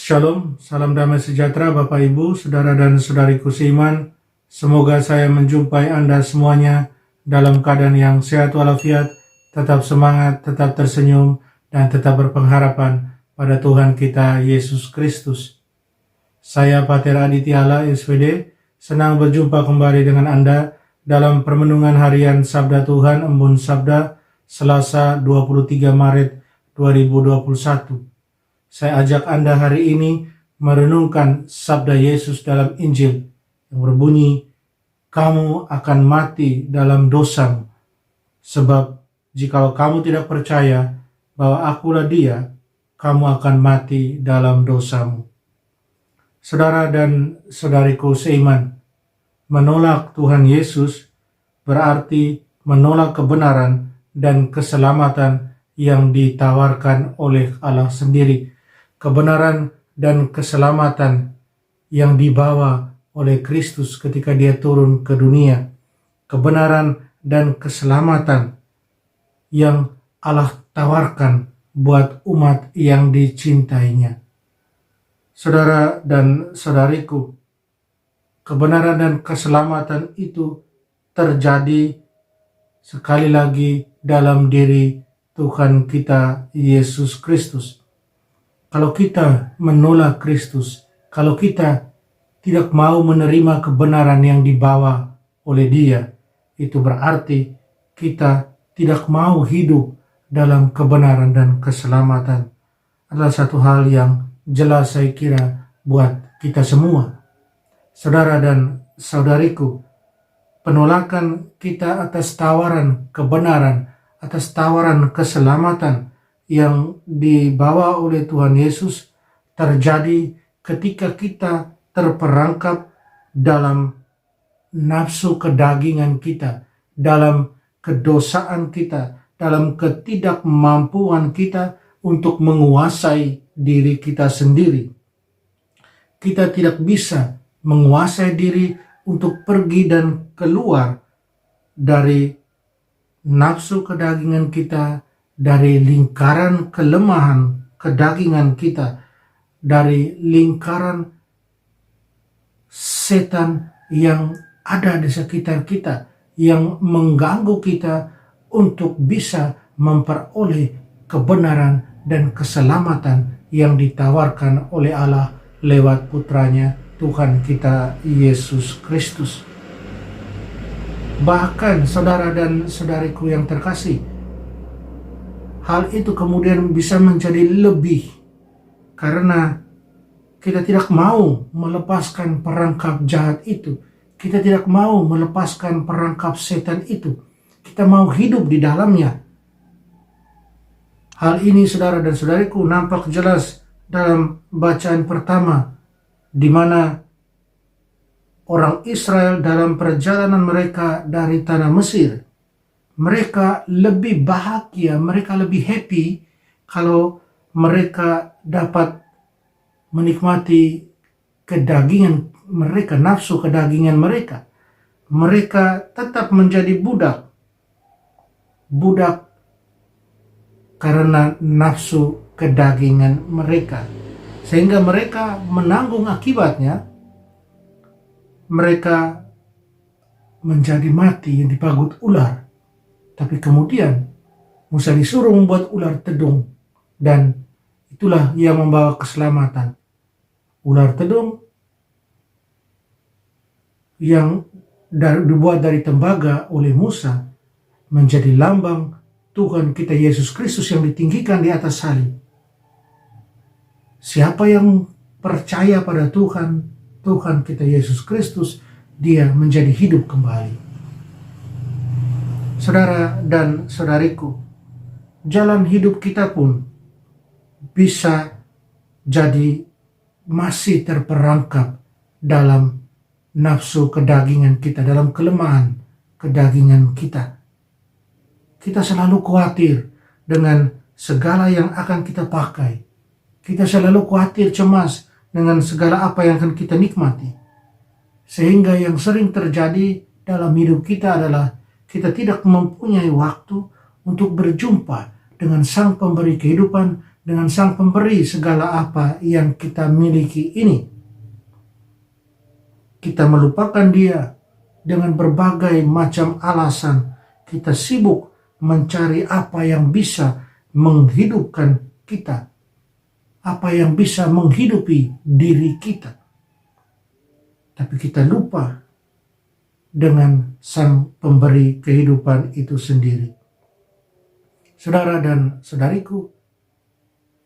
Shalom, salam damai sejahtera Bapak Ibu, Saudara dan Saudariku seiman. Semoga saya menjumpai Anda semuanya dalam keadaan yang sehat walafiat, tetap semangat, tetap tersenyum, dan tetap berpengharapan pada Tuhan kita Yesus Kristus. Saya Pater Aditya SVD, senang berjumpa kembali dengan Anda dalam permenungan harian Sabda Tuhan Embun Sabda, Selasa 23 Maret 2021. Saya ajak Anda hari ini merenungkan sabda Yesus dalam Injil yang berbunyi, "Kamu akan mati dalam dosamu, sebab jikalau kamu tidak percaya bahwa Akulah Dia, kamu akan mati dalam dosamu." Saudara dan saudariku seiman, menolak Tuhan Yesus berarti menolak kebenaran dan keselamatan yang ditawarkan oleh Allah sendiri. Kebenaran dan keselamatan yang dibawa oleh Kristus ketika Dia turun ke dunia. Kebenaran dan keselamatan yang Allah tawarkan buat umat yang dicintainya. Saudara dan saudariku, kebenaran dan keselamatan itu terjadi sekali lagi dalam diri Tuhan kita Yesus Kristus. Kalau kita menolak Kristus, kalau kita tidak mau menerima kebenaran yang dibawa oleh Dia, itu berarti kita tidak mau hidup dalam kebenaran dan keselamatan. Adalah satu hal yang jelas saya kira buat kita semua. Saudara dan saudariku, penolakan kita atas tawaran kebenaran, atas tawaran keselamatan yang dibawa oleh Tuhan Yesus terjadi ketika kita terperangkap dalam nafsu kedagingan kita, dalam kedosaan kita, dalam ketidakmampuan kita untuk menguasai diri kita sendiri. Kita tidak bisa menguasai diri untuk pergi dan keluar dari nafsu kedagingan kita, dari lingkaran kelemahan kedagingan kita, dari lingkaran setan yang ada di sekitar kita, yang mengganggu kita untuk bisa memperoleh kebenaran dan keselamatan yang ditawarkan oleh Allah lewat putranya Tuhan kita Yesus Kristus. Bahkan saudara dan saudariku yang terkasih, hal itu kemudian bisa menjadi lebih karena kita tidak mau melepaskan perangkap jahat itu. Kita tidak mau melepaskan perangkap setan itu. Kita mau hidup di dalamnya. Hal ini saudara dan saudariku nampak jelas dalam bacaan pertama, di mana orang Israel dalam perjalanan mereka dari tanah Mesir, mereka lebih bahagia, mereka lebih happy kalau mereka dapat menikmati kedagingan mereka, nafsu kedagingan mereka. Mereka tetap menjadi budak karena nafsu kedagingan mereka. Sehingga mereka menanggung akibatnya, mereka menjadi mati yang dipagut ular. Tapi kemudian Musa disuruh membuat ular tedung, dan itulah yang membawa keselamatan. Ular tedung yang dibuat dari tembaga oleh Musa menjadi lambang Tuhan kita Yesus Kristus yang ditinggikan di atas salib. Siapa yang percaya pada Tuhan kita Yesus Kristus, dia menjadi hidup kembali. Saudara dan saudariku, jalan hidup kita pun bisa jadi masih terperangkap dalam nafsu kedagingan kita, dalam kelemahan kedagingan kita. Kita selalu khawatir dengan segala yang akan kita pakai. Kita selalu khawatir, cemas dengan segala apa yang akan kita nikmati. Sehingga yang sering terjadi dalam hidup kita adalah kita tidak mempunyai waktu untuk berjumpa dengan Sang Pemberi kehidupan, dengan Sang Pemberi segala apa yang kita miliki ini. Kita melupakan Dia dengan berbagai macam alasan. Kita sibuk mencari apa yang bisa menghidupkan kita, apa yang bisa menghidupi diri kita. Tapi kita lupa dengan Sang Pemberi kehidupan itu sendiri. Saudara dan saudariku,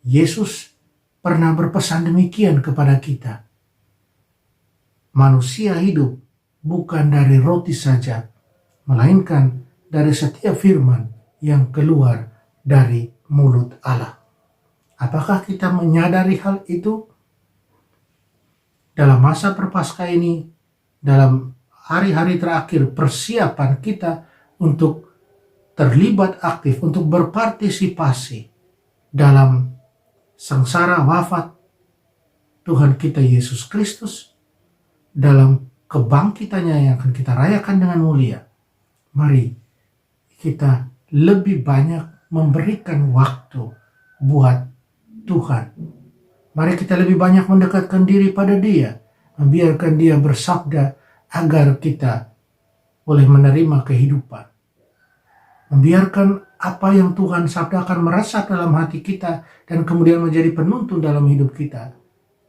Yesus pernah berpesan demikian kepada kita. Manusia hidup bukan dari roti saja, melainkan dari setiap firman yang keluar dari mulut Allah. Apakah kita menyadari hal itu? Dalam masa Prapaskah ini, dalam hari-hari terakhir persiapan kita untuk terlibat aktif, untuk berpartisipasi dalam sengsara wafat Tuhan kita Yesus Kristus, dalam kebangkitannya yang akan kita rayakan dengan mulia. Mari kita lebih banyak memberikan waktu buat Tuhan. Mari kita lebih banyak mendekatkan diri pada Dia, membiarkan Dia bersabda agar kita boleh menerima kehidupan. Membiarkan apa yang Tuhan sabdakan meresap dalam hati kita dan kemudian menjadi penuntun dalam hidup kita,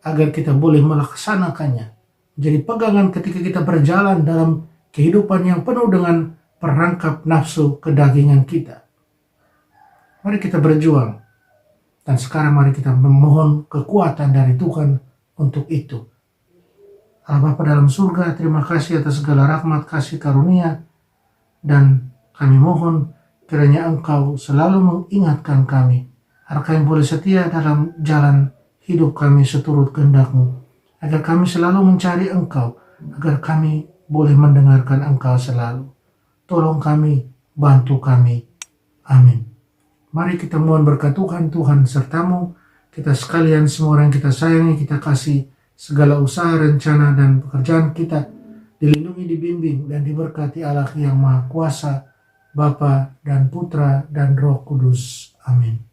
agar kita boleh melaksanakannya, menjadi pegangan ketika kita berjalan dalam kehidupan yang penuh dengan perangkap nafsu kedagingan kita. Mari kita berjuang. Dan sekarang mari kita memohon kekuatan dari Tuhan untuk itu. Allah Bapa dalam surga, terima kasih atas segala rahmat, kasih karunia. Dan kami mohon kiranya Engkau selalu mengingatkan kami, agar kami boleh setia dalam jalan hidup kami seturut kehendak-Mu. Agar kami selalu mencari Engkau, agar kami boleh mendengarkan Engkau selalu. Tolong kami, bantu kami. Amin. Mari kita mohon berkat Tuhan, Tuhan sertamu, kita sekalian semua orang kita sayangi, kita kasih segala usaha, rencana, dan pekerjaan kita dilindungi, dibimbing, dan diberkati Allah yang Maha Kuasa, Bapa dan Putra dan Roh Kudus. Amin.